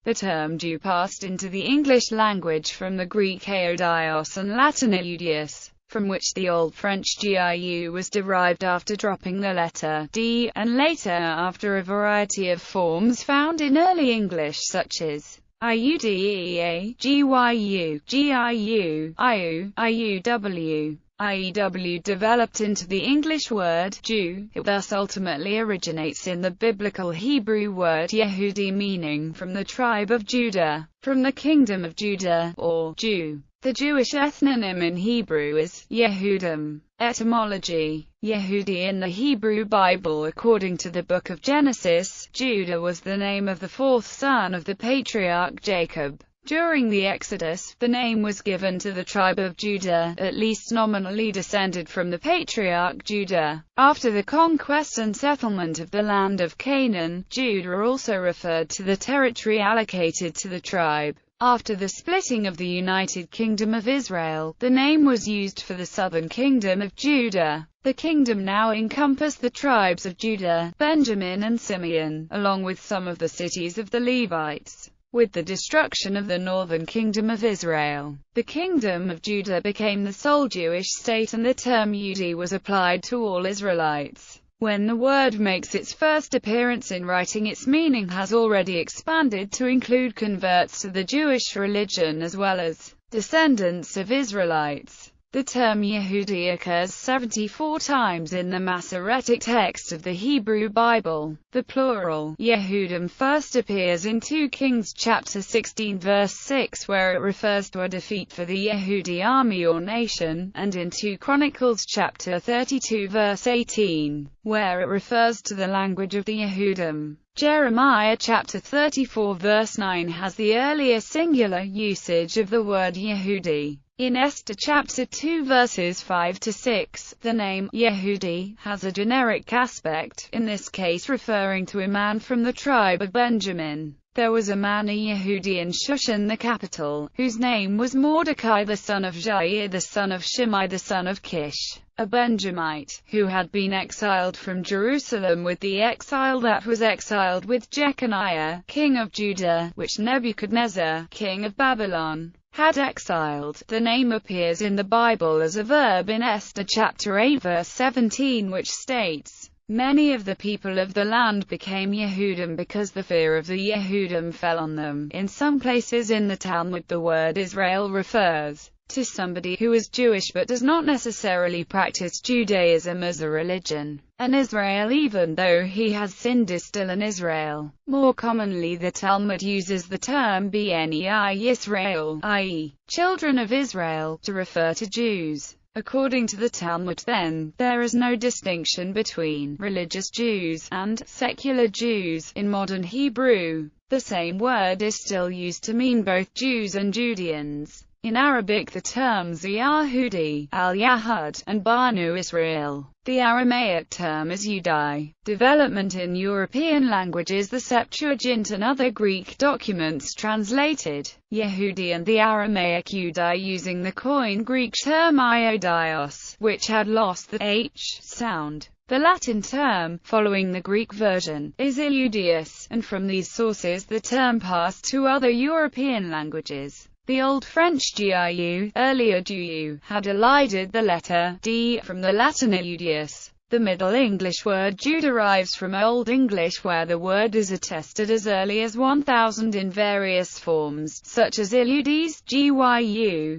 The term Jew passed into the English language from the Greek aiodios and Latin eudius, from which the Old French giu was derived after dropping the letter d, and later after a variety of forms found in early English such as iudea, gyu, giu, iu, iuw. IEW developed into the English word Jew. It thus ultimately originates in the biblical Hebrew word Yehudi, meaning from the tribe of Judah, from the kingdom of Judah, or Jew. The Jewish ethnonym in Hebrew is Yehudim. Etymology: Yehudi in the Hebrew Bible. According to the Book of Genesis, Judah was the name of the fourth son of the patriarch Jacob. During the Exodus, the name was given to the tribe of Judah, at least nominally descended from the patriarch Judah. After the conquest and settlement of the land of Canaan, Judah also referred to the territory allocated to the tribe. After the splitting of the United Kingdom of Israel, the name was used for the southern kingdom of Judah. The kingdom now encompassed the tribes of Judah, Benjamin and Simeon, along with some of the cities of the Levites. With the destruction of the northern kingdom of Israel, the kingdom of Judah became the sole Jewish state, and the term Yehudi was applied to all Israelites. When the word makes its first appearance in writing, its meaning has already expanded to include converts to the Jewish religion as well as descendants of Israelites. The term Yehudi occurs 74 times in the Masoretic text of the Hebrew Bible. The plural, Yehudim, first appears in 2 Kings chapter 16 verse 6, where it refers to a defeat for the Yehudi army or nation, and in 2 Chronicles chapter 32 verse 18, where it refers to the language of the Yehudim. Jeremiah chapter 34 verse 9 has the earlier singular usage of the word Yehudi. In Esther chapter 2 verses 5 to 6, the name Yehudi has a generic aspect, in this case referring to a man from the tribe of Benjamin. There was a man, a Yehudi, in Shushan the capital, whose name was Mordecai the son of Jair the son of Shimei the son of Kish, a Benjamite, who had been exiled from Jerusalem with the exile that was exiled with Jeconiah, king of Judah, which Nebuchadnezzar, king of Babylon, had exiled. The name appears in the Bible as a verb in Esther chapter 8 verse 17, which states, "Many of the people of the land became Yehudim because the fear of the Yehudim fell on them." In some places in the Talmud, the word Israel refers to somebody who is Jewish but does not necessarily practice Judaism as a religion. An Israel, even though he has sinned, is still an Israel. More commonly, the Talmud uses the term Bnei Yisrael, i.e., children of Israel, to refer to Jews. According to the Talmud, then, there is no distinction between religious Jews and secular Jews in modern Hebrew. The same word is still used to mean both Jews and Judeans. In Arabic, the terms Yahudi, Al-Yahud, and Banu Israel. The Aramaic term is Yudai. Development in European languages. The Septuagint and other Greek documents translated Yehudi and the Aramaic Yudai using the Koine Greek term iodios, which had lost the h sound. The Latin term, following the Greek version, is Ileudius, and from these sources the term passed to other European languages. The Old French giu, earlier giu, had elided the letter d from the Latin eudius. The Middle English word Jew derives from Old English, where the word is attested as early as 1000 in various forms, such as Ileudes, gyu,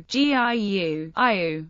giu, iu, iuw,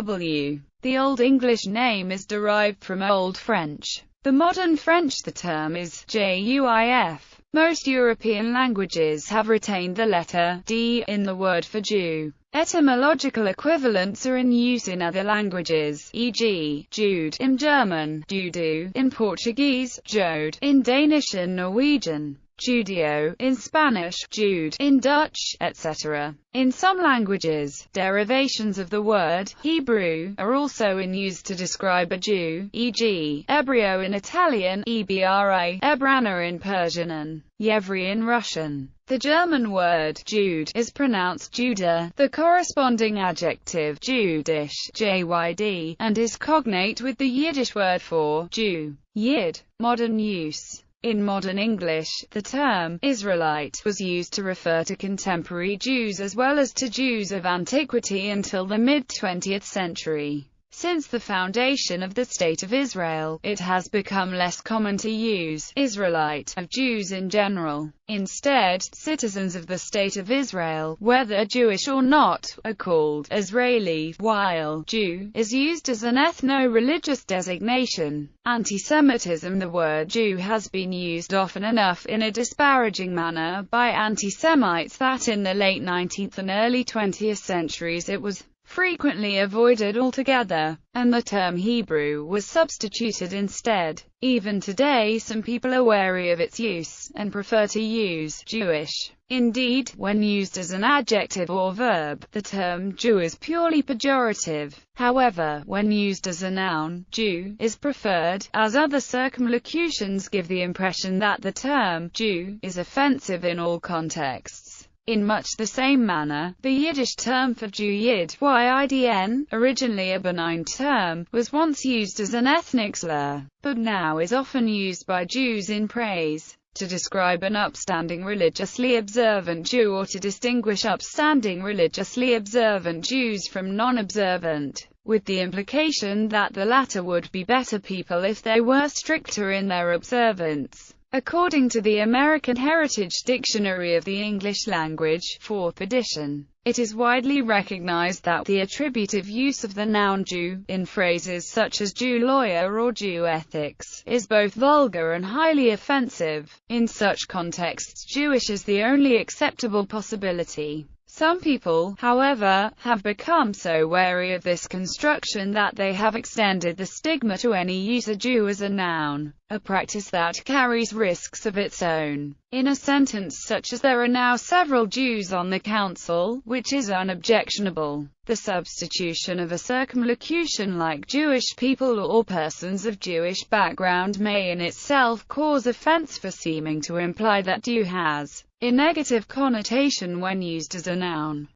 iew. The Old English name is derived from Old French. The modern French, the term is juif. Most European languages have retained the letter d in the word for Jew. Etymological equivalents are in use in other languages, e.g., Jude in German, Judu in Portuguese, Jode in Danish and Norwegian, Judio in Spanish, Jude in Dutch, etc. In some languages, derivations of the word Hebrew are also in use to describe a Jew, e.g., Ebreo in Italian, Ebra, Ebrana in Persian, and Yevri in Russian. The German word Jude is pronounced Judah, the corresponding adjective Jüdisch, Jyd, and is cognate with the Yiddish word for Jew, Yid. Modern use. In modern English, the term Israelite was used to refer to contemporary Jews as well as to Jews of antiquity until the mid-20th century. Since the foundation of the State of Israel, it has become less common to use Israelite of Jews in general. Instead, citizens of the State of Israel, whether Jewish or not, are called Israeli, while Jew is used as an ethno-religious designation. Anti-Semitism. The word Jew has been used often enough in a disparaging manner by anti-Semites that in the late 19th and early 20th centuries it was frequently avoided altogether, and the term Hebrew was substituted instead. Even today some people are wary of its use, and prefer to use Jewish. Indeed, when used as an adjective or verb, the term Jew is purely pejorative. However, when used as a noun, Jew is preferred, as other circumlocutions give the impression that the term Jew is offensive in all contexts. In much the same manner, the Yiddish term for Jew Yid, Yidn, originally a benign term, was once used as an ethnic slur, but now is often used by Jews in praise, to describe an upstanding religiously observant Jew or to distinguish upstanding religiously observant Jews from non-observant, with the implication that the latter would be better people if they were stricter in their observance. According to the American Heritage Dictionary of the English Language, 4th edition, it is widely recognized that the attributive use of the noun Jew, in phrases such as Jew lawyer or Jew ethics, is both vulgar and highly offensive. In such contexts, Jewish is the only acceptable possibility. Some people, however, have become so wary of this construction that they have extended the stigma to any use of Jew as a noun, a practice that carries risks of its own. In a sentence such as "there are now several Jews on the council," which is unobjectionable, the substitution of a circumlocution like Jewish people or persons of Jewish background may in itself cause offense for seeming to imply that Jew has a negative connotation when used as a noun.